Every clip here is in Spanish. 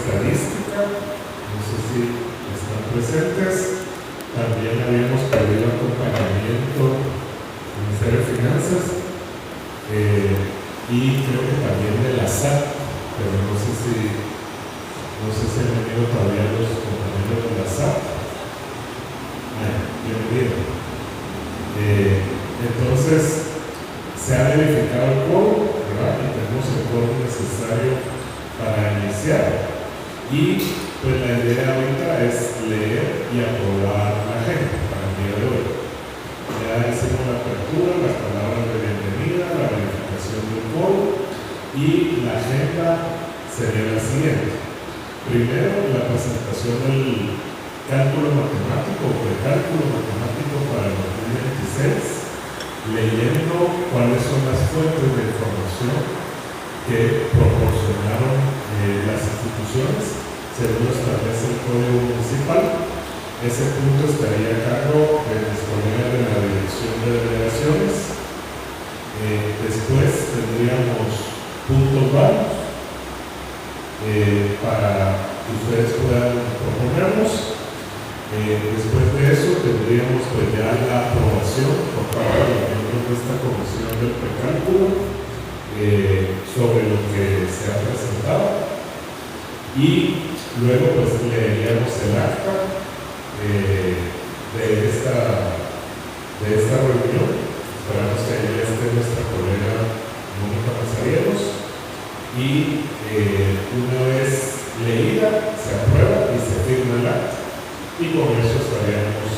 estadística, no sé si están presentes. También habíamos pedido acompañamiento del Ministerio de Finanzas y creo que también de la SAT, pero no sé si han venido todavía los compañeros de la SAT. Bienvenido. Entonces, se ha verificado el quórum, ¿verdad? Y tenemos el quórum necesario para iniciar. Y pues la idea ahorita es leer y aprobar la agenda para el día de hoy. Ya hicimos la apertura, las palabras de bienvenida, la verificación del quórum y la agenda sería la siguiente. Primero, la presentación del cálculo matemático o precálculo matemático para el 2026, leyendo cuáles son las fuentes de información que proporcionaron las instituciones según lo establece el Código Municipal. Ese punto estaría a cargo de los colegas de la Dirección de Delegaciones. Después tendríamos puntos varios para que ustedes puedan proponernos. Después de eso tendríamos pues ya la aprobación por parte de los miembros de esta comisión del precálculo sobre lo que se ha presentado, y luego pues leeríamos el acta de esta reunión. Esperamos que ya esté nuestra colega Mónica Mazarieros, y una vez leída se aprueba y se firma el acta, y con eso estaríamos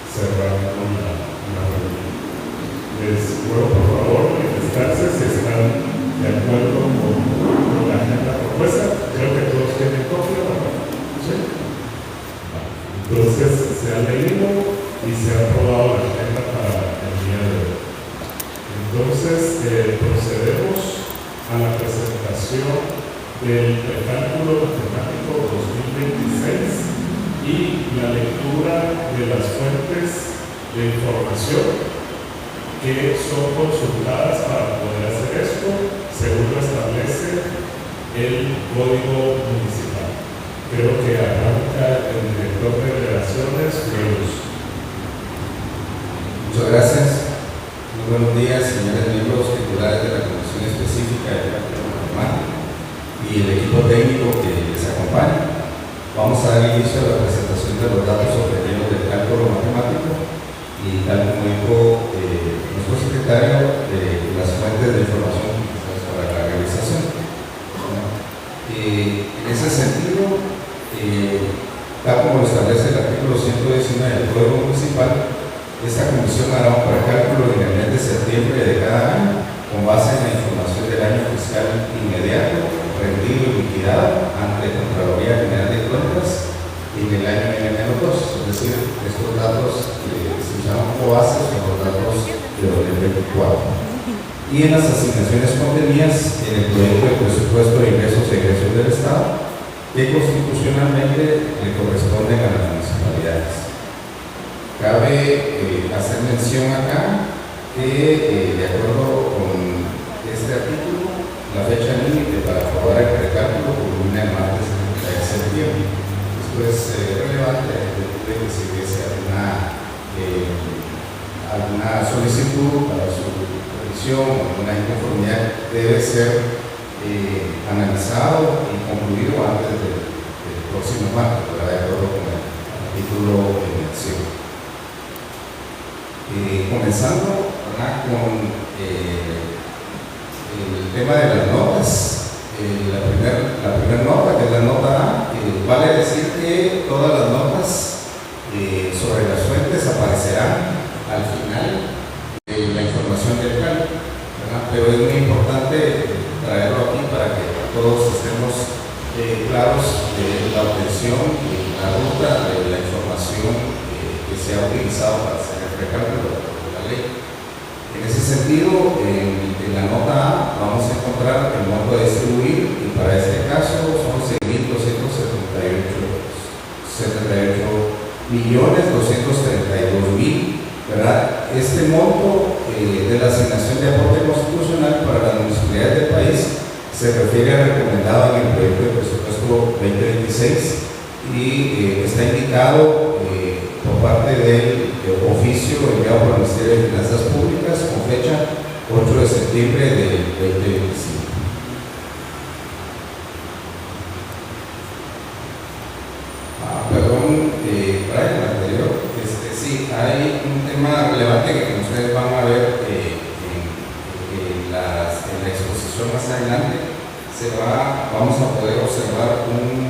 cerrando la reunión. Les ruego por favor manifestarse si están de acuerdo con la agenda propuesta. Creo que todos tienen copia, ¿verdad? ¿Sí? Entonces se ha leído y se ha aprobado la agenda para el día de hoy. Entonces procedemos a la presentación del precálculo matemático 2026 y la lectura de las fuentes de información que son consultadas para poder hacer esto según lo establece el Código Municipal. Creo que arranca el director de delegaciones, Luz. Muchas gracias. Muy buenos días, señores miembros titulares de la Comisión Específica de Cálculo Matemático y el equipo técnico que les acompaña. Vamos a dar inicio a la presentación de los datos obtenidos del cálculo matemático, y tal como dijo nuestro secretario, las fuentes de información para la realización. En ese sentido, tal como lo establece el artículo 119 del Código Municipal, esta comisión hará un precálculo en el mes de septiembre de cada año con base en la información del año fiscal inmediato, rendido y liquidado ante la Contraloría General de Cuentas en el año N-2, es decir, estos datos se usaron como base son los datos de 2024. Y en las asignaciones contenidas en el proyecto de presupuesto de ingresos e egresos del Estado, que constitucionalmente le corresponden a las municipalidades. Cabe hacer mención acá que, de acuerdo con este artículo, la fecha límite para aprobar el precálculo culmina el martes 30 de septiembre. Esto es relevante de que si hubiese alguna solicitud para su revisión o alguna inconformidad, debe ser analizado y concluido antes del próximo martes, de acuerdo con el artículo de mención. Comenzando con el tema de las notas. La primera nota, que es la nota A, vale decir que todas las notas sobre las fuentes aparecerán al final de la información del cálculo, ¿verdad? Pero es muy importante traerlo aquí para que todos estemos claros de la obtención y la ruta de la información que se ha utilizado para hacer el precálculo de la ley. En ese sentido, en la nota A vamos a encontrar el monto a distribuir, y para este caso son 11.278.232.000, ¿verdad? Este monto de la asignación de aporte constitucional para las municipalidades del país se refiere al recomendado en el proyecto de presupuesto 2026 2016 y está indicado por parte del oficio enviado por el Ministerio de Finanzas Públicas con fecha 8 de septiembre del 2025. Perdón, Brian, anterior, sí, hay un tema relevante que como ustedes van a ver en la exposición más adelante. Vamos a poder observar un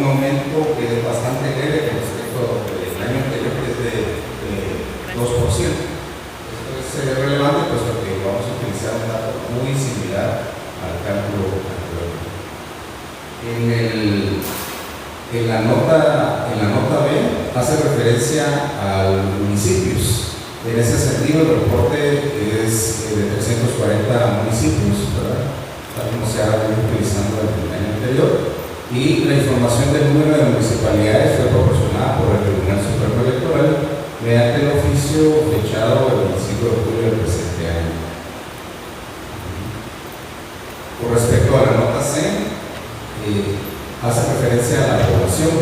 aumento que es bastante leve con respecto al año anterior, que es de 2%. Esto es relevante puesto que vamos a utilizar un dato muy similar al cálculo anterior. En la nota B hace referencia a los municipios. En ese sentido, el reporte es de 340 municipios, ¿verdad? Como se ha venido utilizando el año anterior, y la información del número de municipalidades fue proporcionada por el Tribunal Supremo Electoral mediante el oficio fechado el 25 de julio del presente año. Con respecto a la nota C, hace referencia a la población.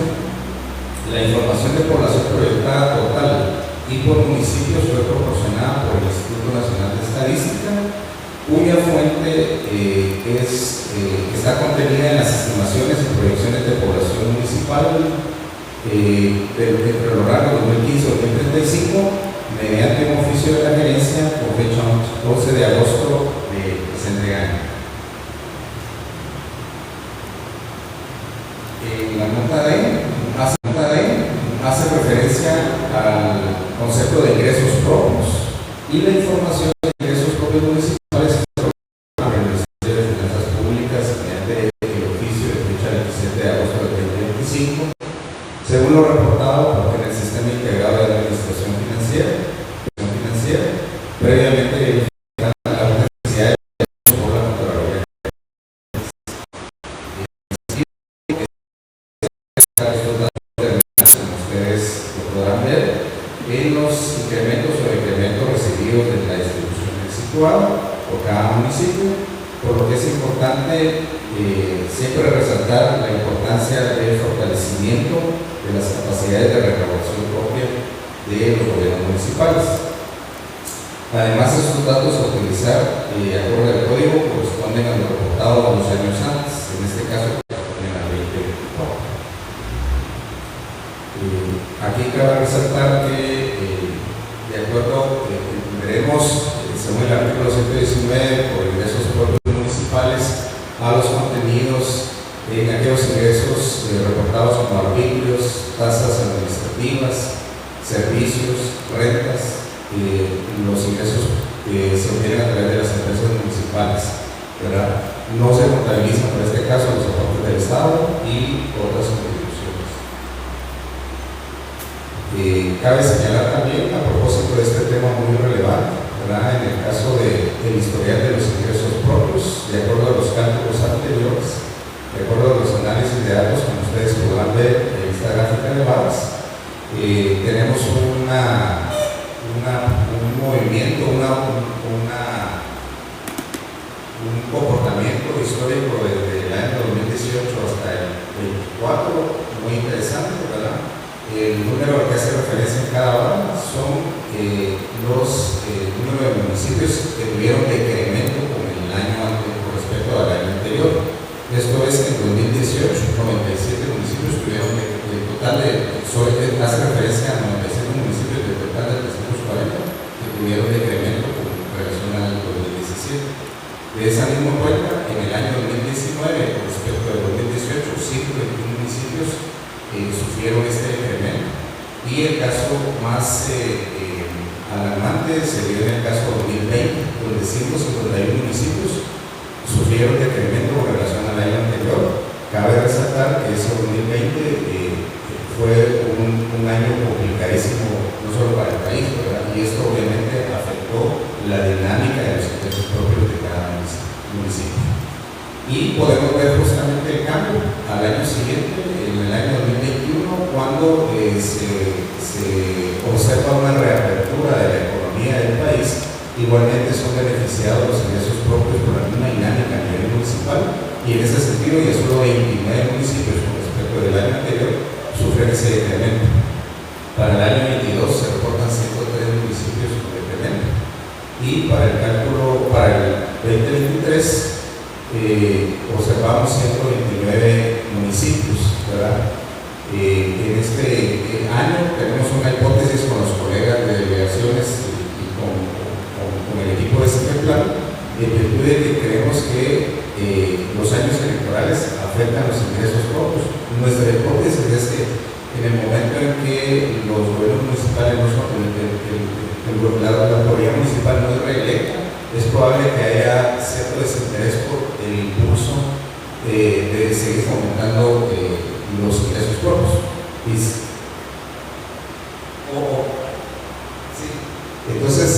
La información de población proyectada total y por municipios fue proporcionada por el Instituto Nacional de Estadística, cuya fuente está contenida en las estimaciones y proyecciones de población municipal entre los rangos 2015-2035 mediante un oficio de la gerencia con fecha 11 de agosto del presente año. La nota D hace referencia al concepto de ingresos propios y la información de ingresos propios municipales según lo reportado en el Sistema Integrado de Administración Financiera, previamente la necesidad de por la Contraloría. Estos datos, como ustedes lo podrán ver, en los incrementos o decrementos recibidos de la distribución del situado por cada municipio, por lo que es importante siempre resaltar la importancia del fortalecimiento de las capacidades de recaudación propia de los gobiernos municipales. Además, estos datos a utilizar acorde al código corresponden a lo reportado los años antes, en este caso corresponden a 2024. Aquí cabe resaltar que de acuerdo, veremos según el artículo 119 por ingresos propios municipales a los contenidos en aquellos ingresos reportados como arbitrios, tasas administrativas, servicios, rentas, los ingresos que se obtienen a través de las empresas municipales, ¿verdad? No se contabilizan por este caso los aportes del Estado y otras contribuciones. Cabe señalar también, a propósito de este tema muy relevante, ¿verdad? En el caso del historial de los ingresos propios, de acuerdo a los cálculos anteriores, de acuerdo a los análisis de datos, como ustedes podrán ver en esta gráfica de barras, tenemos un movimiento, un comportamiento histórico desde el año 2018 hasta el 2024, muy interesante, ¿verdad? El número al que hace referencia en cada barra son los números de municipios que tuvieron decremento con el año con respecto al año anterior. Esto es que en 2018, 97 municipios tuvieron el total hace referencia a 97 municipios del total de 340 que tuvieron decremento con relación al 2017. De esa misma cuenta, en el año 2019, con respecto al 2018, 121 municipios sufrieron este decremento. Y el caso más alarmante se dio en el caso 2020, donde 151 municipios sufrieron decremento con relación al año anterior. Cabe resaltar que ese 2020 fue un año complicadísimo, no solo para el país, ¿verdad? Y esto obviamente afectó la dinámica de los ingresos propios de cada municipio. Y podemos ver justamente el cambio al año siguiente, en el año 2021, cuando se observa una reapertura de la economía del país. Igualmente son beneficiados los ingresos propios por la misma dinámica a nivel municipal, y en ese sentido ya solo 29 municipios con nuestra hipótesis es que en el momento en que los gobiernos municipales no son, la autoridad municipal no es reelecta, es probable que haya cierto desinterés por el impulso de seguir fomentando los ingresos propios. Sí. Entonces,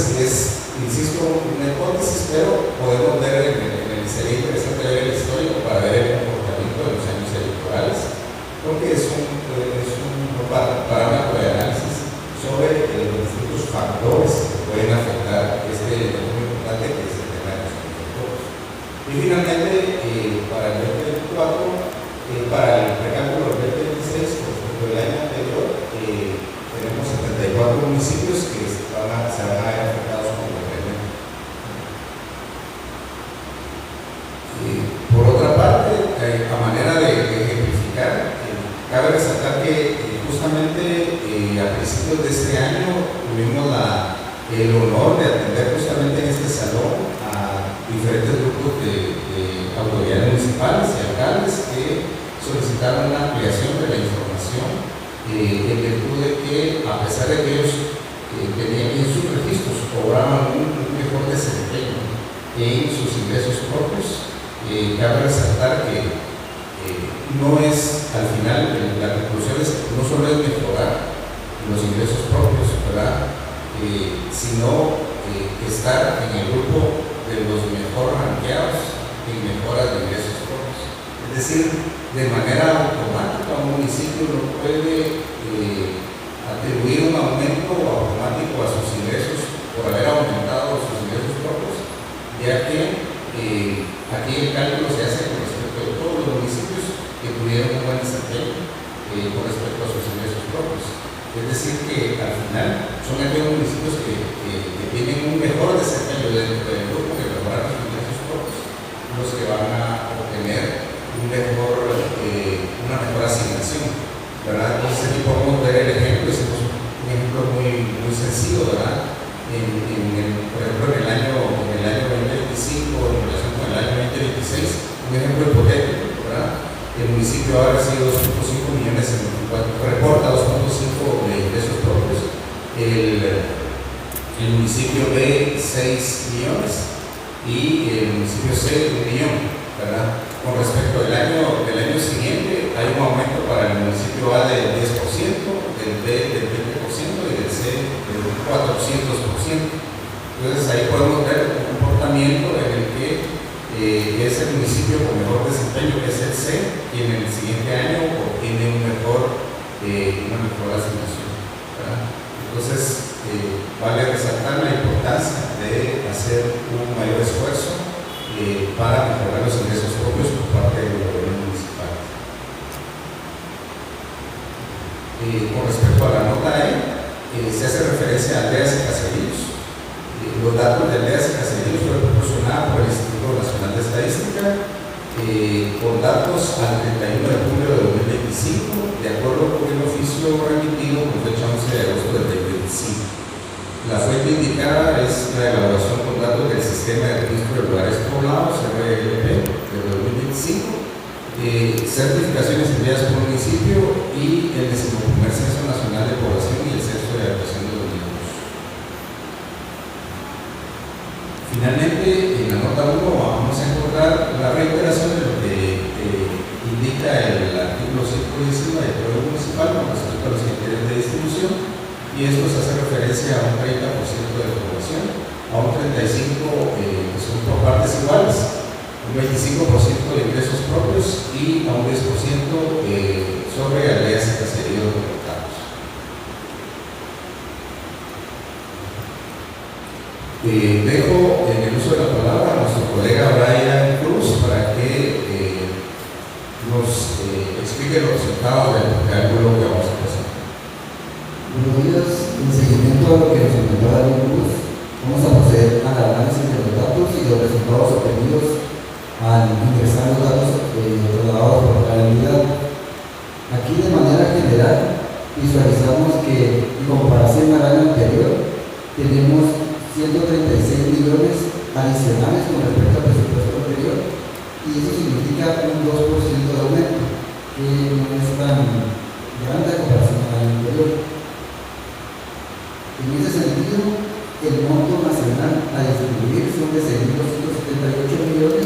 insisto, una hipótesis, pero podemos ver sería interesante ver el histórico para ver el comportamiento de los años electorales, porque es un parámetro de análisis sobre los distintos factores que pueden afectar este elemento muy importante que es el tema de los sectores. Y finalmente, para el 2024, para el recálculo del 2026, por ejemplo, del año anterior, tenemos 74 municipios que se van a ver afectados con el referéndum. Por otra parte, a manera de ejemplificar, cabe resaltar que justamente a principios de este año tuvimos el honor de atender justamente en este salón a diferentes grupos de autoridades municipales y alcaldes que solicitaron una ampliación de la información en virtud de que, a pesar de que ellos tenían en sus registros, cobraban un mejor desempeño en sus ingresos propios. Cabe resaltar que no es, al final, la conclusión es que no solo es mejorar los ingresos propios, ¿verdad? Sino estar en el grupo de los mejor ranqueados en mejoras de ingresos propios. Es decir, de manera automática un municipio no puede atribuir un aumento automático a sus ingresos por haber aumentado sus ingresos propios, ya que aquí el cálculo se hace con respecto a todos los municipios que tuvieron un buen desempeño con respecto a sus ingresos propios. Es decir, que al final son aquellos municipios que tienen un mejor desempeño dentro del grupo que mejoraron sus ingresos propios, los que van a obtener una mejor asignación, ¿verdad? Entonces aquí podemos ver el ejemplo, es un ejemplo muy sencillo, ¿verdad? Por ejemplo, en el año 2025, en relación con el año 2026, un ejemplo hipotético, ¿verdad? El municipio ha recibido 2.5 millones, reporta 2.5 de ingresos propios, el municipio B 6 millones y el municipio C 1 millón, ¿verdad? Con respecto del año siguiente, hay un aumento para el municipio A del 10%, del B del 20% y del C del 400%. Entonces ahí podemos ver un comportamiento en el que es el municipio con mejor desempeño, que es el C, y en el siguiente año obtiene una mejor asignación, ¿verdad? Entonces vale resaltar la importancia de hacer un mayor esfuerzo para mejorar los ingresos propios por parte del gobierno municipal. Con respecto a la nota E, se hace referencia a aldeas y caseríos. Los datos de aldeas y caseríos fueron proporcionados por el Instituto Nacional de Estadística con datos al 31 de julio de 2025, de acuerdo con el oficio remitido con fecha 11 de agosto del 2025. La fuente indicada es la elaboración con datos del Sistema de Registro de Lugares Poblados, RLP, de 2025, certificaciones enviadas por municipio y el 11º Censo Nacional de Población y el Censo de Habitación de los Niños. Finalmente, en la nota 1 vamos a encontrar la reiteración de lo que indica el artículo 119 del Código Municipal con respecto a los criterios de distribución. Y esto se hace referencia a un 30% de la población, a un 35% que son por partes iguales, un 25% de ingresos propios y a un 10% sobre aldeas y caseríos conectados. Dejo en el uso de la palabra a nuestro colega Brian Cruz para que nos explique los resultados del cálculo que vamos a presentar. Buenos días, en seguimiento a lo que nos comentó David Cruz, vamos a proceder al análisis de los datos y los resultados obtenidos al ingresar los datos trasladados por cada unidad. Aquí, de manera general, visualizamos que en comparación al año anterior tenemos 136 millones adicionales con respecto al presupuesto anterior, y eso significa un 2% de aumento, que que no es tan grande a comparación al año anterior. En ese sentido, el monto nacional a distribuir son de 6.278 millones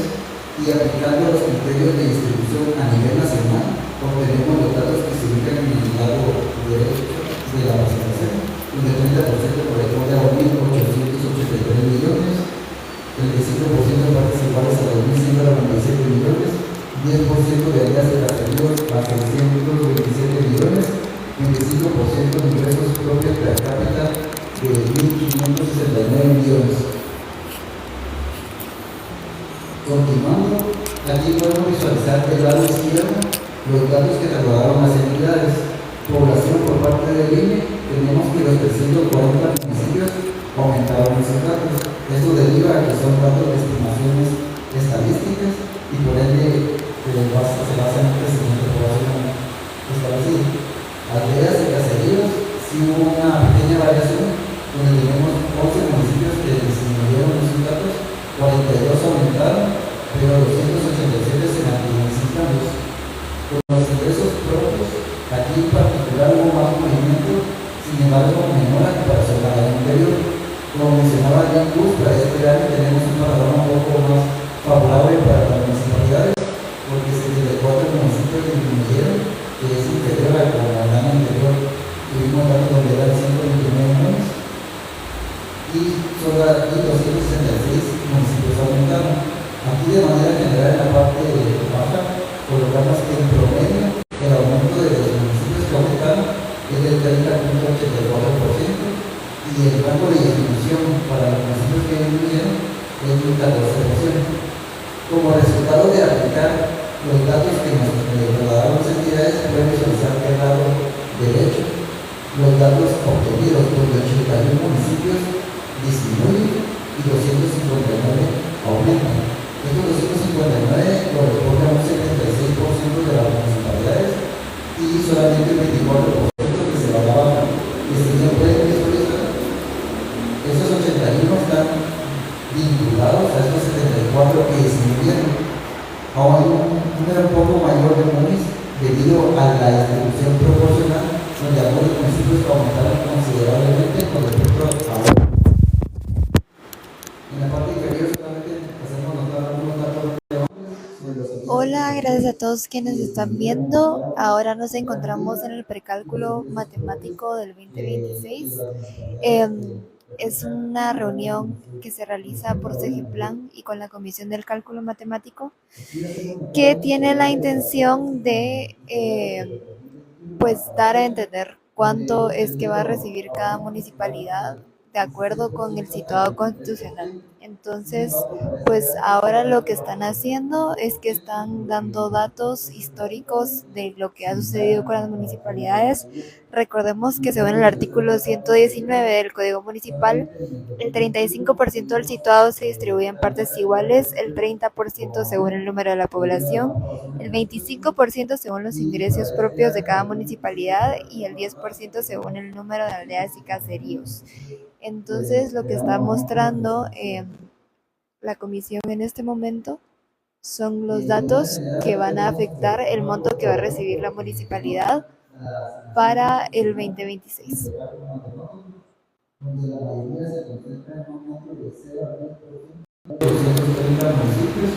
y aplicando los criterios de distribución a nivel nacional, obtenemos los datos que se ubican en el lado derecho de la presentación, donde el 30% corresponde a 1.883 millones, el 35% partes iguales a 2.197 millones, 10% de áreas de caseríos a 627 millones, 25% de ingresos propios per cápita de 1.569 millones. Continuando, aquí podemos visualizar el lado izquierdo los datos que trasladaron las entidades. Población por parte del INE, tenemos que los 340 municipios aumentaron esos datos. Esto deriva a que son datos de estimaciones estadísticas y por ende se basa en un crecimiento poblacional establecido. Aldeas y caseríos, sí hubo una pequeña variación, donde tenemos 11 municipios que disminuyeron sus datos, 42 aumentaron, pero 287 se mantuvieron sin cambios. Con los ingresos propios, aquí en particular hubo más movimiento, sin embargo menor a comparación al año anterior. Como mencionaba Jan Cruz, para este año tenemos un panorama un poco más favorable para las municipalidades, porque 74 municipios disminuyeron, que es inferior al año anterior. Tuvimos datos donde eran 129 millones y solo 266 municipios aumentaron. Aquí de manera general en la parte baja colocamos que en promedio el aumento de los municipios que aumentaron es del 30.84% y el rango de distribución para los municipios que disminuyeron es del 14%. Como resultado de aplicar los datos que nos trasladaron las entidades, pueden visualizar que el lado derecho los datos obtenidos, donde 81 municipios disminuyen y 259 aumentan. Estos 259 corresponden a un 76% de las municipalidades y solamente el 24% que se evaluaban. Y si no pueden visualizar, esos 81 están vinculados a estos 74 que disminuyeron. Aún hay un número un poco mayor de munis debido a la distribución proporcional, donde algunos municipios aumentaron considerablemente con respecto a otros. En la parte inferior solamente hacemos notar algunos datos relevantes. Hola, gracias a todos quienes están viendo. Ahora nos encontramos en el precálculo matemático del 2026. Es una reunión que se realiza por CEGEPLAN y con la Comisión del Cálculo Matemático, que tiene la intención de dar a entender cuánto es que va a recibir cada municipalidad de acuerdo con el situado constitucional. Entonces, pues ahora lo que están haciendo es que están dando datos históricos de lo que ha sucedido con las municipalidades. Recordemos que según el artículo 119 del Código Municipal, el 35% del situado se distribuye en partes iguales, el 30% según el número de la población, el 25% según los ingresos propios de cada municipalidad y el 10% según el número de aldeas y caseríos. Entonces, lo que está mostrando la comisión en este momento son los datos que van a afectar el monto que va a recibir la municipalidad para el 2026. Donde la mayoría se concentra en un monto de 0 a 230 municipios,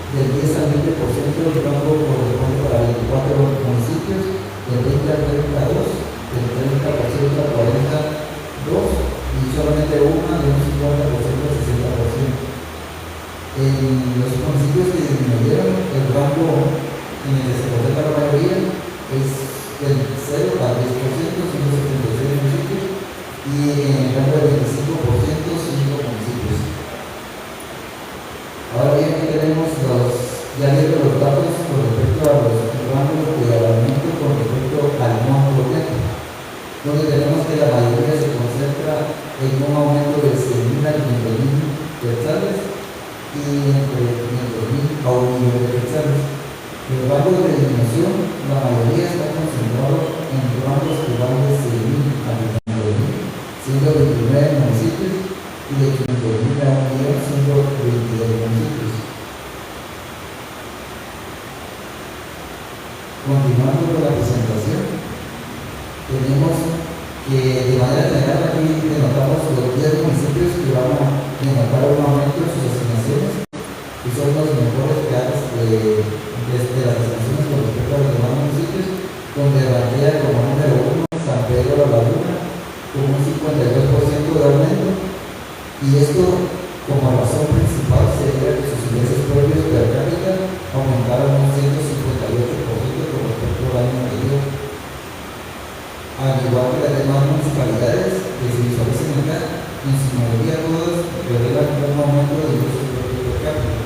del 10 al 20% del rango corresponde para 24 municipios, del 20 al 32, del 30% al 42 y solamente una de un 50% al 60%. En los municipios que disminuyeron, el rango en el que se concentra la mayoría es del 0 al 10%, 176 municipios, y en el rango del 25%, 5 municipios. Ahora bien, aquí tenemos ya viendo los datos con respecto a los rangos de aumento con respecto al monto neto, donde tenemos que la mayoría se concentra en un aumento de 100.000 a 500.000 quetzales y entre 500.000 a 1 millón de quetzales. El rango de disminución, la mayoría está concentrado presentación. Tenemos que de manera general aquí denotamos los 10 municipios que van a denotar un aumento en sus asignaciones y son los mejores planes desde las asignaciones con respecto a los demás municipios, donde ranquea como número 1 San Pedro de la Laguna con un 52% de aumento, y esto como razón principal sería que sus ingresos propios per cápita aumentaron un 158% con respecto al año anterior. Al igual que las demás municipalidades que se visualizan acá, en su mayoría todas revelan un aumento de ingresos propios per cápita.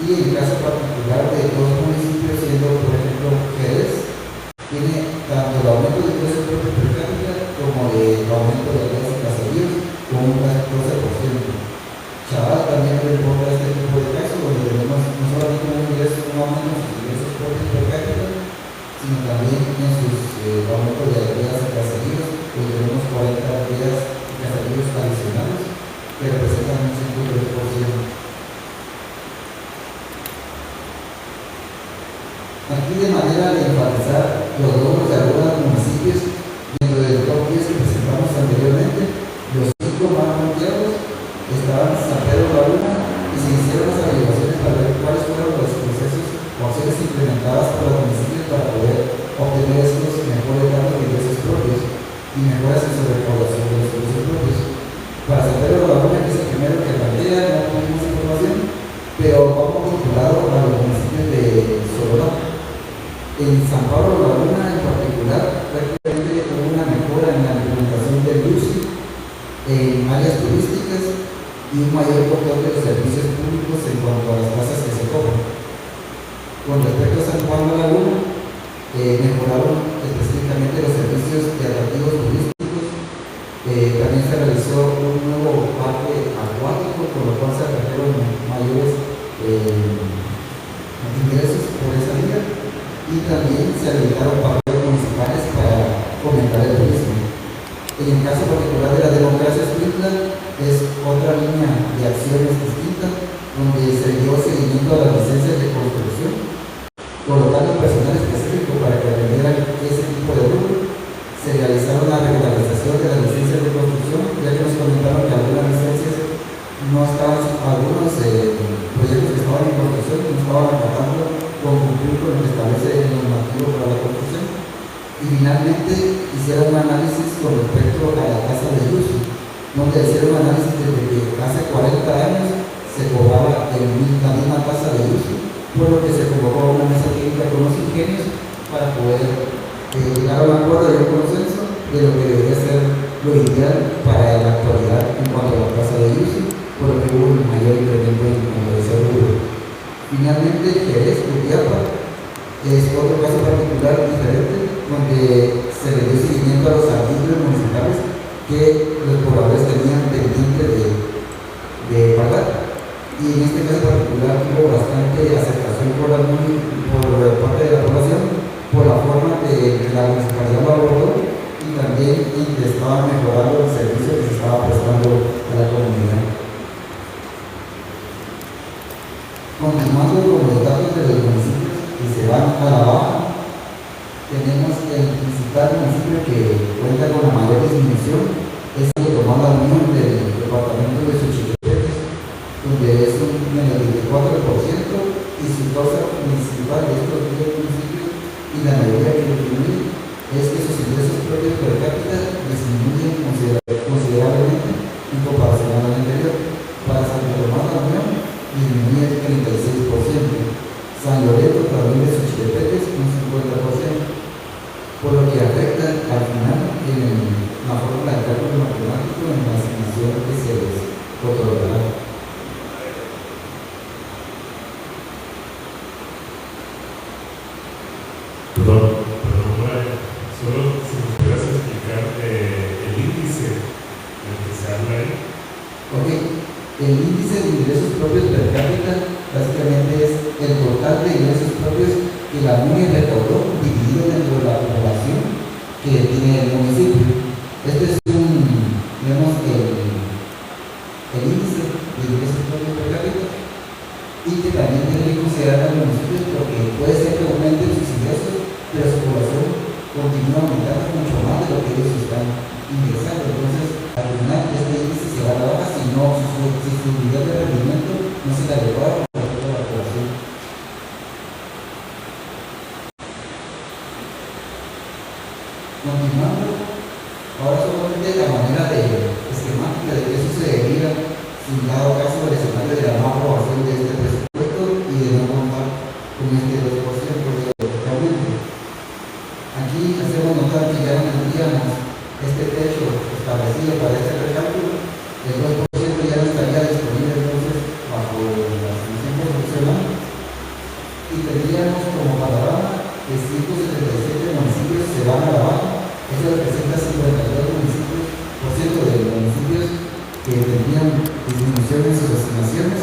Y el caso particular de dos municipios, siendo por ejemplo Jerez, tiene tanto el aumento de ingresos propios per cápita como el aumento de las caseríos con un 12%. Chaval también reporta este tipo de casos, donde tenemos no solamente un aumento en sus ingresos propios per cápita, sino también en sus aumentos de aldeas y caseríos, donde tenemos 40 aldeas y caseríos adicionales que representan un 52%. Aquí, de manera de enfatizar los logros de algunos municipios dentro del top 10 que presentamos anteriormente, los 5 más ranqueados estaban San Pedro de la Laguna, y se hicieron las averiguaciones para ver cuáles fueron los procesos o acciones implementadas por los municipios para poder obtener estos mejores datos de ingresos propios y mejoras en su recaudación de los ingresos propios. Para San Pedro de la Laguna, que es el primero que ranquea, no tuvimos información, pero vamos vinculado a los municipios de Sololá. En San Pablo de la Laguna en particular, prácticamente hubo una mejora en la implementación del UCI en áreas turísticas y un mayor control de los servicios públicos en cuanto a las tasas que se cobran. Con respecto a San Juan de la Laguna, mejoraron específicamente los servicios de atractivos turísticos. También se realizó un nuevo parque acuático, con lo cual se atrajeron mayores ingresos por esa vía, y también se habilitaron parques municipales para fomentar el turismo. En el caso particular de la democracia Escuintla, es otra línea de acciones distinta, donde se dio seguimiento a las licencias de construcción, colocando personal específico para que atendieran ese tipo de rubro. Se realizaron la regularización de las licencias de construcción, ya que nos comentaron que algunas licencias no estaban, algunos proyectos que estaban en construcción no estaban acatando con cumplir con lo que establece el normativo para la construcción. Y finalmente hicieron un análisis con respecto a la tasa de uso, donde hicieron un análisis desde que hace 40 años se cobraba la misma tasa de uso, por lo que se convocó a una mesa técnica con los ingenios para poder llegar a un acuerdo y un consenso de lo que debería ser lo ideal para la actualidad en cuanto a la tasa de uso, por lo que hubo un mayor incremento en ese rubro. Finalmente, Jerez, Cutiapa, es otro caso particular diferente, donde se le dio seguimiento a los arbitrios municipales que los pobladores tenían pendiente de pagar. Y en este caso particular hubo bastante aceptación por parte de la población, por la forma que la municipalidad lo abordó, y también en que estaban mejorando el servicio que se estaba prestando a la comunidad. Continuando con los datos de los municipios que se van a la baja, tenemos el principal municipio que cuenta con la mayor disminución, es el que tomó la unión del departamento de Xochitepec, donde es un menos 24%, y su causa principal de estos 10 municipios, y la mayoría que lo disminuye, es que sus ingresos propios per cápita disminuyen considerablemente en comparación al año anterior. Para San Tomás de la Unión disminuye el 36%, San Lorenzo también de Xochitepec un 50%, por lo que afecta al final en la fórmula de cálculo matemático en la asignación que se les otorgará. Perdón, solo si nos pudieras explicar el índice del que se habla ahí. Ok, el índice de ingresos propios per cápita básicamente es el total de ingresos propios que la MUNI recaudó dividido dentro de la población que tiene el municipio. Este es digamos, el índice de ingresos propios per cápita, y que también tiene que considerar a los municipios, porque puede ser que aumenten sus ingresos, pero su que ellos están ingresando. Entonces, al final, este índice se va a la baja si su nivel de rendimiento no se le adecuado para toda la población. Continuando, ahora solamente la manera esquemática de que eso se deriva si dado caso del escenario de la no aprobación de este presupuesto y de no contar con este 2% de aumento. Aquí hacemos notar que ya no tendríamos este techo establecido para este recálculo, el 2% ya no estaría disponible entonces bajo la asignación proporcional y tendríamos como panorama que 177 municipios se van a la baja. Eso representa 52 municipios, por ciento de los municipios que tenían disminución en sus asignaciones,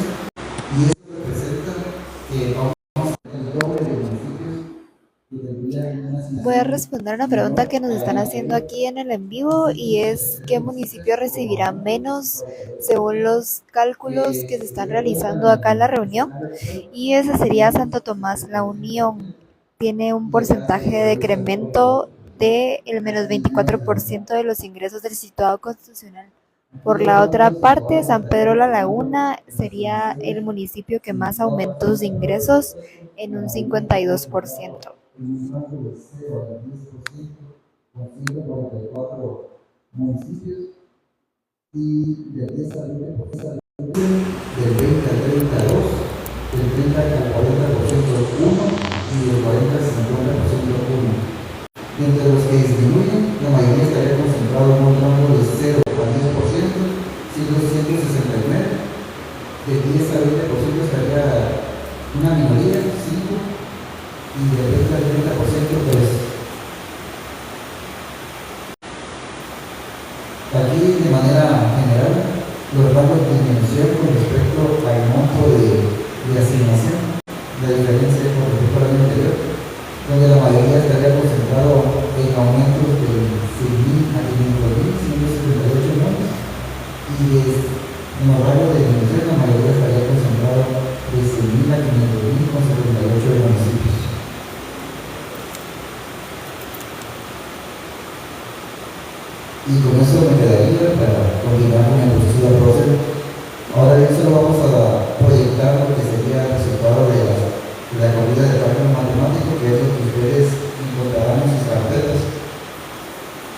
y eso representa que vamos a tener el doble de municipios que tendrían una asignación. Voy a responder una pregunta que nos están haciendo aquí en el en vivo y es ¿qué municipio recibirá menos según los cálculos que se están realizando acá en la reunión? Y ese sería Santo Tomás, La Unión. Tiene un porcentaje de decremento del menos 24% de los ingresos del situado constitucional. Por la otra parte, San Pedro La Laguna sería el municipio que más aumentó sus ingresos en un 52%. En un rango de 0 al 10%, con 144 municipios, y del 10 al 20%, del 20 al 32, del 30 al 40% uno, y del 40 al 50% uno. Entre los que disminuyen, la mayoría estaría concentrado en un rango de 0 al 10%, siendo 169, del 10 al 20% estaría una minoría, 5, y del 20 al 30%, pues aquí de manera general los rangos de disminución con respecto al monto de asignación, la diferencia con respecto al año anterior, donde la mayoría estaría concentrado en aumentos de 6.000 a 500.000, 178 millones, y en los rangos de disminución la mayoría estaría concentrado de 6.000 a 500.000 con 78 municipios. Y con eso me quedaría para continuar con el proceso de proceso. Ahora bien, solo vamos a proyectar lo que sería el resultado de la corrida de cálculo matemático, que es lo que ustedes encontrarán en sus carpetas,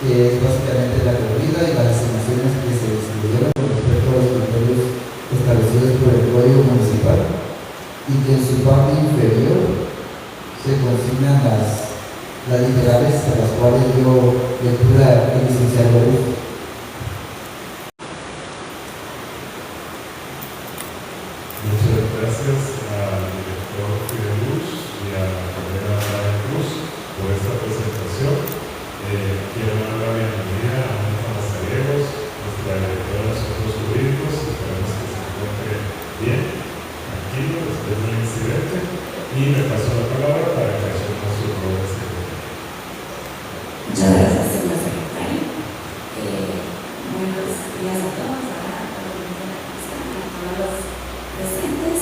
que es básicamente la corrida y las asignaciones que se distribuyeron con respecto a los criterios establecidos por el Código Municipal, y que en su parte inferior se consignan las literales a las cuales dio lectura el licenciado Augusto. Muchas gracias al director Fidel Luz y a la colega Brian Cruz por esta presentación. Quiero dar la bienvenida a Mónica Mazariegos, nuestra directora de Asuntos Jurídicos. Esperamos que se encuentre bien, tranquilo, después del incidente. Y me paso la palabra para que asuma su rol de secretario. Muchas gracias, señor secretario. Buenos días a todos, a todos los presentes.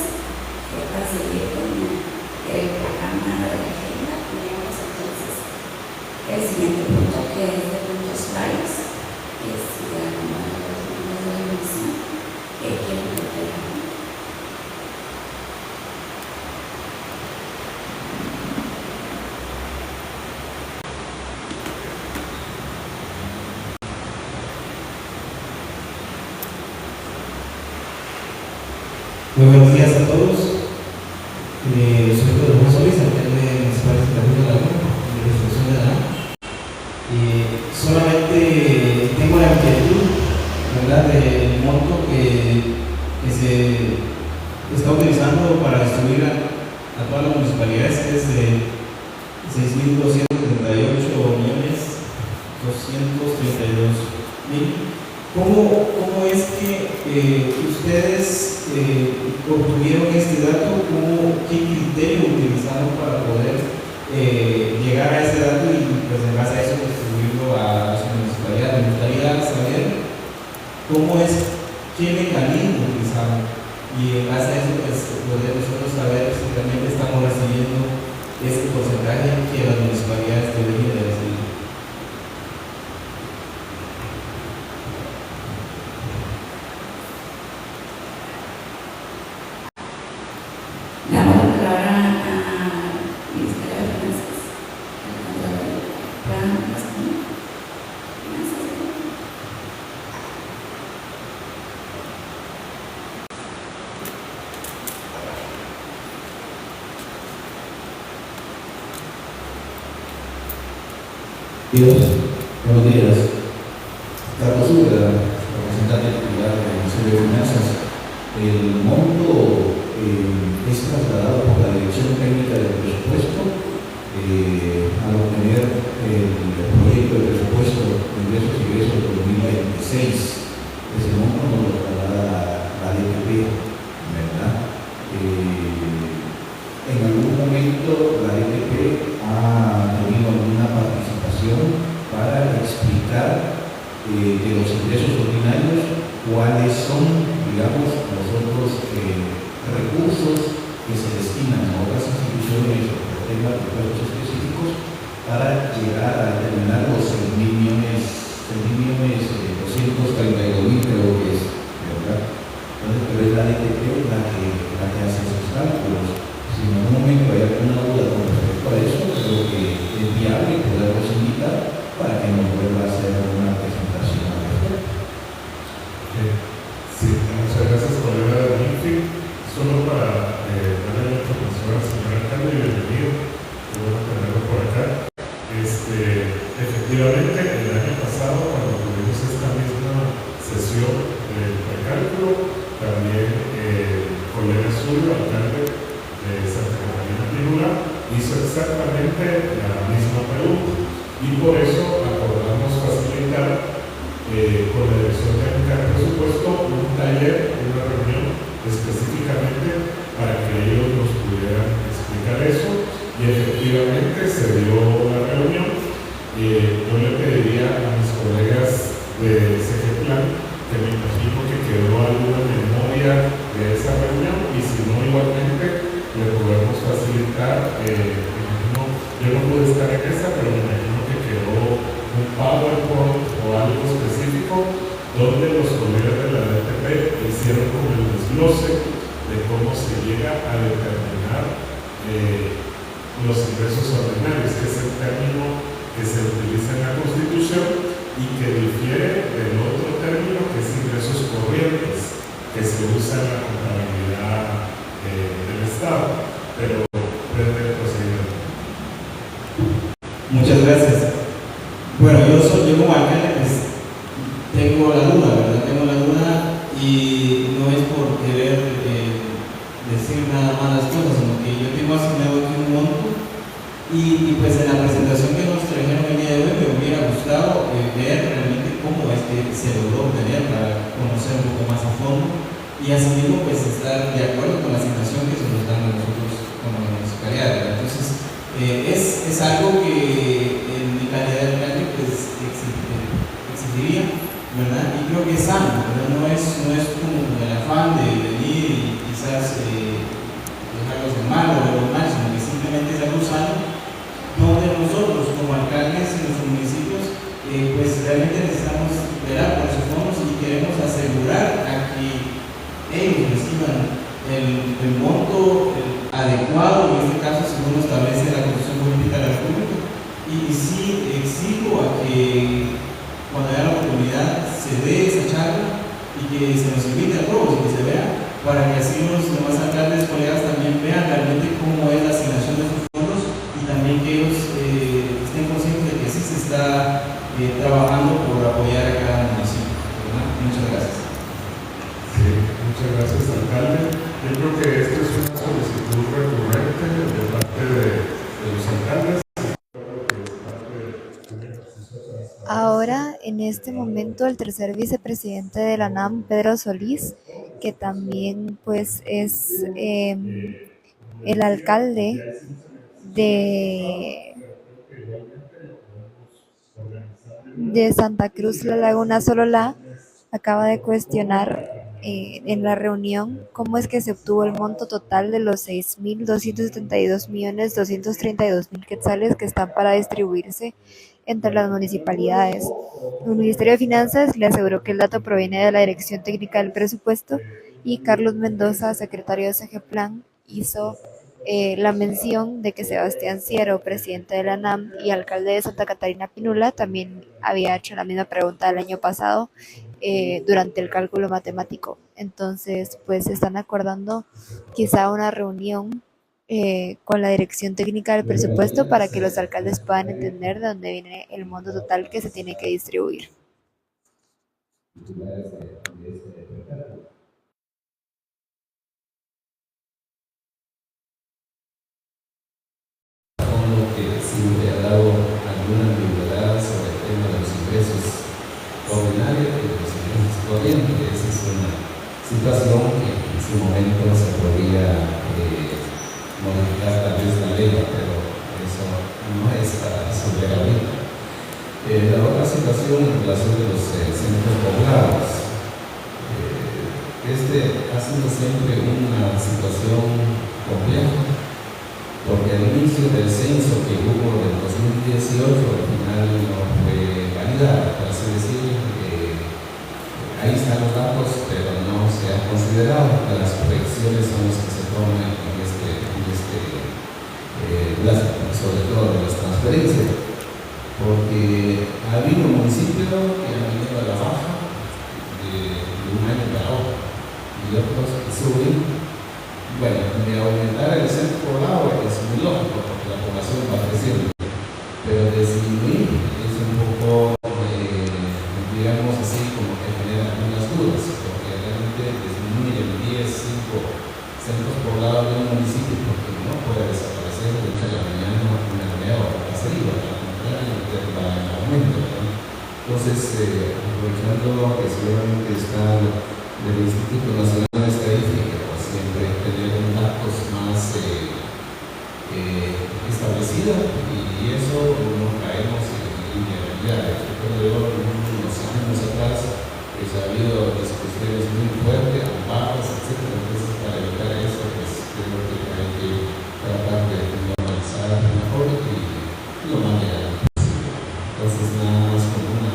Para seguir con el programa de la agenda, tenemos entonces el siguiente punto, que es de puntos varios, que es de la Cámara de los Miembros de la Comisión, que quieren plantear. Muy buenos días a todos. Soy Pedro Solís, alcalde municipal de San Pedro de la Laguna, de la institución de la ANA. Solamente tengo la inquietud, ¿verdad?, del monto que se está utilizando para distribuir a todas las municipalidades, que es de 6.278.232.000. ¿Cómo es que ustedes obtuvieron este dato? ¿Qué criterio utilizaron para poder llegar a ese dato y pues en base a eso distribuirlo a las municipalidades? Me gustaría saber qué mecanismo utilizaron, y en base a eso pues poder nosotros saber si realmente estamos recibiendo ese porcentaje que las municipalidades deberían de recibir. más conmigo. Gracias. Dios, buenos días. Carlos Úbeda, representante titular del Ministerio de Finanzas. El monto es trasladado por la Dirección Técnica del Presupuesto al obtener el proyecto de presupuesto de ingresos y egresos de 2026. Ese monto nos lo traslada la DTP, ¿verdad? En algún momento la DTP ha tenido alguna participación para explicar de los ingresos ordinarios cuáles son, digamos, los otros recursos que se destinan a otras instituciones o por temas de proyectos específicos para llegar a determinar los 6.232.000 creo que es, ¿verdad? Entonces, pero es la DTP la que hace esos cálculos. Si en algún momento hay alguna duda con respecto a eso, creo que es viable poderlos invitar para que nos vuelva a hacer una presentación al respecto. Sí, muchas gracias, colega Winfield. Solo para darle la información al señor alcalde, bienvenido. Qué bueno tenerlo por acá. Efectivamente, el año pasado, cuando tuvimos esta misma sesión del precálculo, también el colega suyo, alcalde de Santa Catarina Pinula, hizo exactamente la misma pregunta. Y por eso acordamos facilitar con la Dirección Técnica del Presupuesto un taller, una reunión específicamente para que ellos nos pudieran explicar eso, y efectivamente se dio la reunión. Yo le pediría a mis colegas de CGPlan que me imagino que quedó alguna memoria de esa reunión, y si no, igualmente le podemos facilitar. Yo no pude estar en esa, pero me imagino que quedó un PowerPoint o algo específico donde los colegas de la DTP hicieron como el desglose de cómo se llega a determinar los ingresos ordinarios, que es el término que se utiliza en la Constitución y que difiere del otro término que es ingresos corrientes, que se usa en la contabilidad del Estado. Pero puede proceder. Muchas gracias. Bueno, yo como alcalde pues tengo la duda, ¿verdad? Tengo la duda, y no es por querer decir nada más las cosas, sino que yo tengo asignado aquí un monto, y pues en la presentación que nos trajeron el día de hoy me hubiera gustado ver realmente cómo es que se logró obtener, para conocer un poco más a fondo, y asimismo pues estar de acuerdo con la asignación que se nos dan a nosotros como municipalidad, ¿verdad? Entonces es algo que en mi calidad de alcalde pues exigiría, ¿verdad? Y creo que es sano, ¿verdad? No es como el afán de venir y quizás dejarlos de mal o de mal, sino que simplemente es algo sano, donde nosotros como alcaldes en nuestros municipios pues realmente necesitamos velar por esos fondos y queremos asegurar a que ellos reciban el monto adecuado, en este caso según lo establece la Constitución Política de la República. Y sí exijo a que cuando haya la oportunidad se dé esa charla y que se nos invite a todos y que se vea, para que así los demás alcaldes, colegas también vean realmente cómo es la asignación de sus fondos, y también que ellos estén conscientes de que sí se está trabajando por apoyar a cada municipio, ¿verdad? Muchas gracias. Sí, muchas gracias, alcalde. Yo creo que esto es una solicitud recurrente de parte de los alcaldes. Ahora, en este momento, el tercer vicepresidente de la NAM, Pedro Solís, que también pues es el alcalde de Santa Cruz La Laguna Sololá, acaba de cuestionar en la reunión cómo es que se obtuvo el monto total de los 6.272.232.000 quetzales que están para distribuirse entre las municipalidades. El Ministerio de Finanzas le aseguró que el dato proviene de la Dirección Técnica del Presupuesto, y Carlos Mendoza, secretario de CGPlan, hizo la mención de que Sebastián Siero, presidente de la ANAM y alcalde de Santa Catarina Pinula, también había hecho la misma pregunta el año pasado durante el cálculo matemático. Entonces, pues se están acordando quizá una reunión con la dirección técnica del presupuesto para que los alcaldes puedan entender de dónde viene el monto total que se tiene que distribuir. Que siempre ha dado alguna ambigüedad sobre el tema de los ingresos ordinarios y de los ingresos corrientes. Esa es una situación que en su momento se podría modificar tal vez la ley, pero eso no es para resolver ahorita. La otra situación en relación de los centros poblados. Ha sido siempre una situación compleja, porque al inicio del censo que hubo del 2018 al final no fue validado, por así decir, ahí están los datos, pero no se ha considerado que las proyecciones son las que se toman sobre todo de las transferencias, porque ha habido municipios que han venido a la baja de un año para otro y otros que suben. Bueno, de aumentar el centro poblado es muy lógico porque la población va creciendo, pero disminuir es un poco, digamos así, como que genera algunas dudas, porque realmente disminuir en 10, 5 centros poblados de un municipio porque no puede desaparecer de noche a la mañana una aldea o una casería, al contrario, va en aumento, ¿no? Entonces, aprovechando que seguramente está del Instituto Nacional de Estadística, siempre tener datos más establecidos y eso no caemos en irregularidades. Recuerdo yo unos años atrás que ha habido discusiones muy fuertes, amparos, etc. Entonces, para evitar eso, pues creo que hay que tratar de normalizar mejor y lo más legal posible. Entonces, nada más como una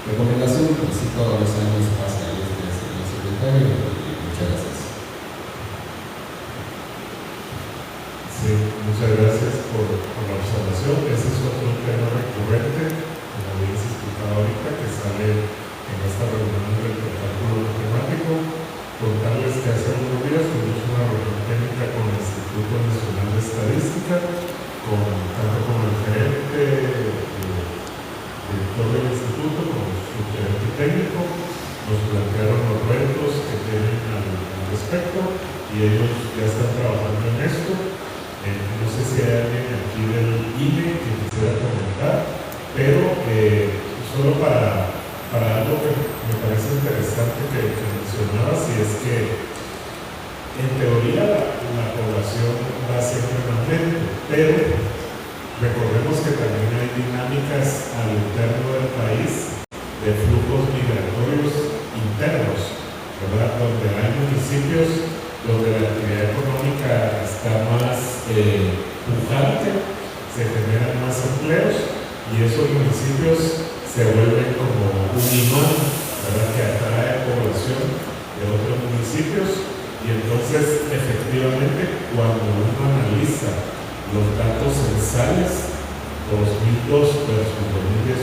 recomendación, pues si todos los años pasa este señor secretario, muchas gracias. Sí, muchas gracias por la observación. Ese es otro tema recurrente, como bien se explicaba ahorita, que sale en esta reunión del cálculo matemático. Contarles que hace unos días tuvimos una reunión técnica con el Instituto Nacional de Estadística, tanto con el gerente, director del instituto, como su gerente técnico. Nos plantearon los retos que tienen al respecto y ellos ya están trabajando en esto. No sé si hay alguien aquí del INE que quisiera comentar, pero solo para algo que me parece interesante que mencionabas, y es que en teoría la población va siempre más lento, pero recordemos que también hay dinámicas al interno del país de flujos migratorios internos, ¿verdad? Donde hay municipios donde la actividad económica está más pujante, se generan más empleos y esos municipios se vuelven como un imán, ¿verdad? Que atrae población de otros municipios y entonces efectivamente cuando uno analiza los datos censales 2002 versus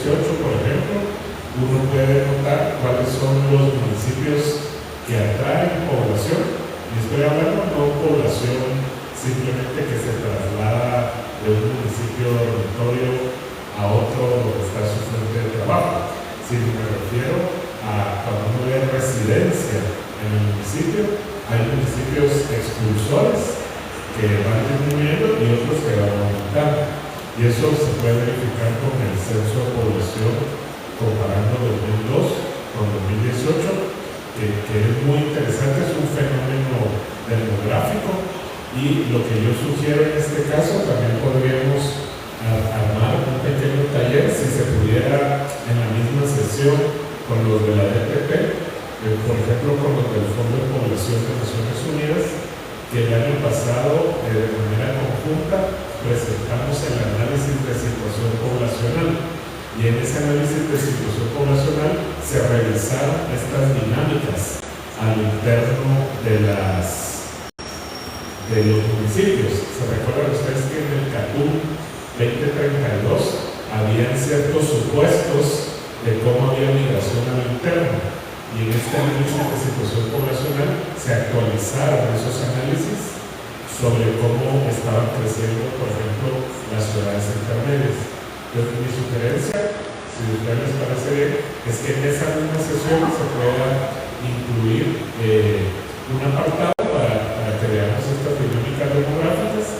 2018, por ejemplo, uno puede notar cuáles son los municipios que atraen población. Y estoy hablando no población simplemente que se traslada de un municipio dormitorio a otro donde está su fuente de trabajo, sino me refiero a cuando uno ve residencia en el municipio, hay municipios expulsores que van disminuyendo y otros que van aumentando. Y eso se puede verificar con el censo de población comparando 2002 con 2018. Que es muy interesante, es un fenómeno demográfico y lo que yo sugiero en este caso también podríamos armar un pequeño taller si se pudiera en la misma sesión con los de la DPP, por ejemplo con los del Fondo de Población de Naciones Unidas, que el año pasado de manera conjunta presentamos el análisis de situación poblacional. Y en ese análisis de situación poblacional se revisaron estas dinámicas al interno de de los municipios. ¿Se recuerdan ustedes que en el CATUM 2032 habían ciertos supuestos de cómo había migración a lo interno? Y en este análisis de situación poblacional se actualizaron esos análisis sobre cómo estaban creciendo, por ejemplo, las ciudades intermedias. Entonces, mi sugerencia, si a ustedes les parece bien, es que en esa misma sesión se pueda incluir un apartado para que veamos estas dinámicas demográficas,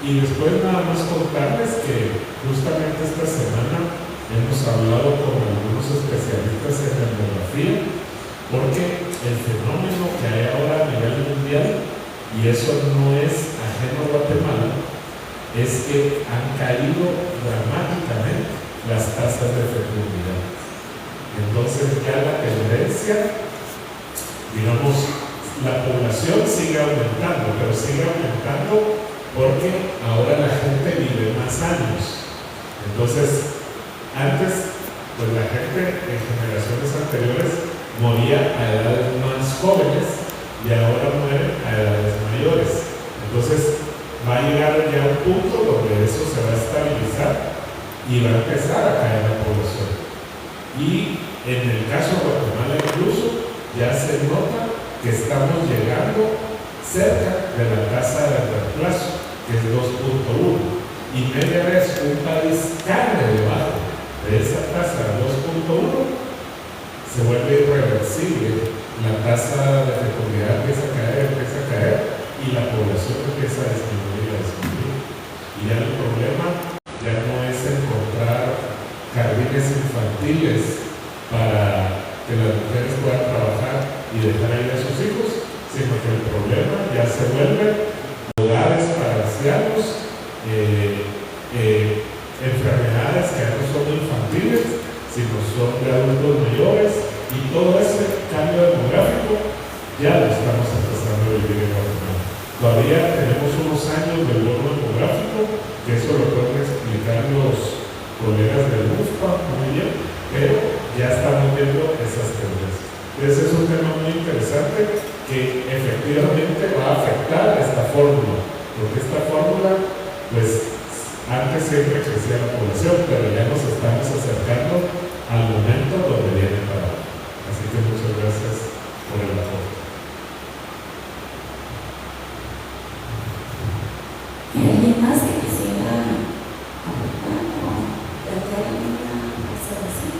y después nada más contarles que justamente esta semana hemos hablado con algunos especialistas en demografía, porque el fenómeno que hay ahora a nivel mundial, y eso no es ajeno a Guatemala, es que han caído dramáticamente las tasas de fecundidad. Entonces ya la tendencia, digamos, la población sigue aumentando, pero sigue aumentando porque ahora la gente vive más años. Entonces, antes, pues la gente en generaciones anteriores moría a edades más jóvenes y ahora mueren a edades mayores. Entonces, va a llegar ya un punto donde eso se va a estabilizar y va a empezar a caer la población. Y en el caso de Guatemala incluso ya se nota que estamos llegando cerca de la tasa de reemplazo, que es 2.1, y media vez un país cae debajo de esa tasa de 2.1, se vuelve irreversible, la tasa de fecundidad empieza a caer y la población empieza a disminuir. Y ya el problema ya no es encontrar jardines infantiles para que las mujeres puedan trabajar y dejar ahí a sus hijos, sino que el problema ya se vuelve hogares para ancianos, enfermedades que ya no son infantiles, sino son de adultos mayores, y todo ese cambio demográfico ya lo estamos empezando a vivir en Guatemala. Todavía tenemos unos años del bono demográfico, que eso lo pueden explicar los colegas del UFPA muy bien, pero ya estamos viendo esas tendencias. Entonces es un tema muy interesante que efectivamente va a afectar esta fórmula, porque esta fórmula, pues antes siempre crecía la población, pero ya nos estamos acercando al momento donde viene para. Así que muchas gracias por el apoyo. ¿Alguien más que quisiera aportar o plantear alguna observación?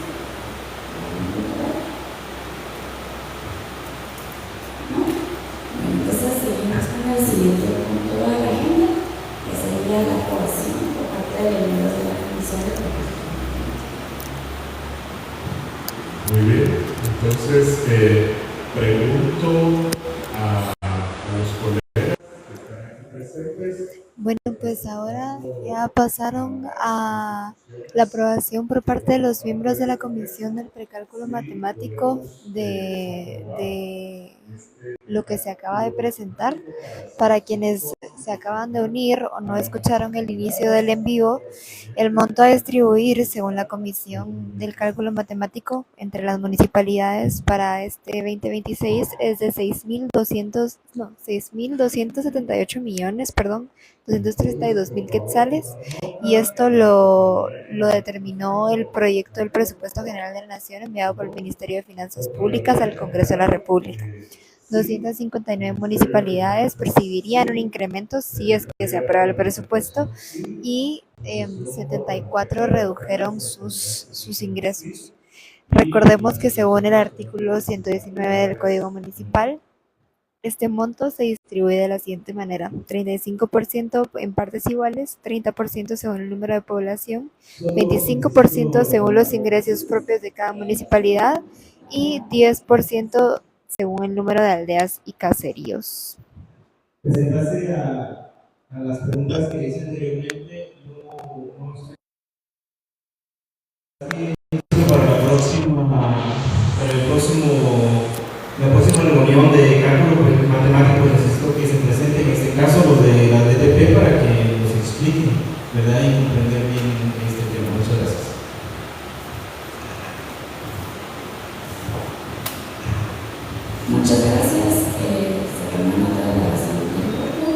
¿No? Bueno, entonces seguimos con el siguiente punto de la agenda, que sería la aprobación por parte de los miembros de la Comisión de Trabajo. Muy bien, entonces pregunto a los colegas que están aquí presentes. Bueno, pues ahora ya pasaron a la aprobación por parte de los miembros de la Comisión del Precálculo Matemático de lo que se acaba de presentar. Para quienes se acaban de unir o no escucharon el inicio del en vivo, el monto a distribuir según la Comisión del Cálculo Matemático entre las municipalidades para este 2026 es de 6.278 millones, 232.000 quetzales, y esto lo determinó el proyecto del Presupuesto General de la Nación enviado por el Ministerio de Finanzas Públicas al Congreso de la República. 259 municipalidades percibirían un incremento si es que se aprueba el presupuesto, y 74 redujeron sus ingresos. Recordemos que según el artículo 119 del Código Municipal, este monto se distribuye de la siguiente manera: 35% en partes iguales, 30% según el número de población, 25% según los ingresos propios de cada municipalidad y 10% según el número de aldeas y caseríos. Pues en base a las preguntas que hice anteriormente, no estoy para la próxima reunión de cálculo matemático. Necesito que se presente en este caso los de la DTP para que nos expliquen, ¿verdad? Y comprender bien este tema. Muchas gracias. Muchas gracias. Se toma nota de la razón del voto.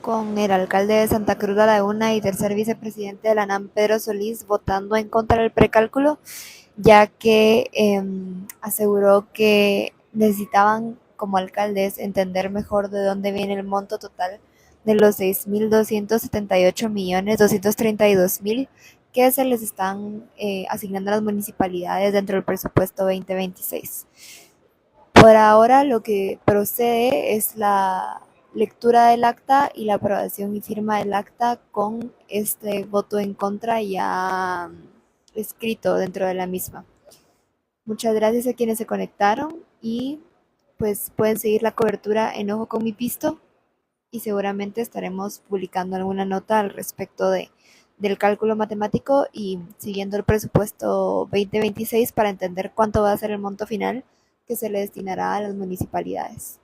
Con el alcalde de Santa Cruz de Laguna y tercer vicepresidente de la ANAM, Pedro Solís, votando en contra del precálculo, ya que aseguró que necesitaban como alcaldes entender mejor de dónde viene el monto total de los 6.278.232.000 que se les están asignando a las municipalidades dentro del presupuesto 2026. Por ahora lo que procede es la lectura del acta y la aprobación y firma del acta con este voto en contra ya escrito dentro de la misma. Muchas gracias a quienes se conectaron y pues pueden seguir la cobertura en Ojo con mi Pisto y seguramente estaremos publicando alguna nota al respecto del cálculo matemático y siguiendo el presupuesto 2026 para entender cuánto va a ser el monto final que se le destinará a las municipalidades.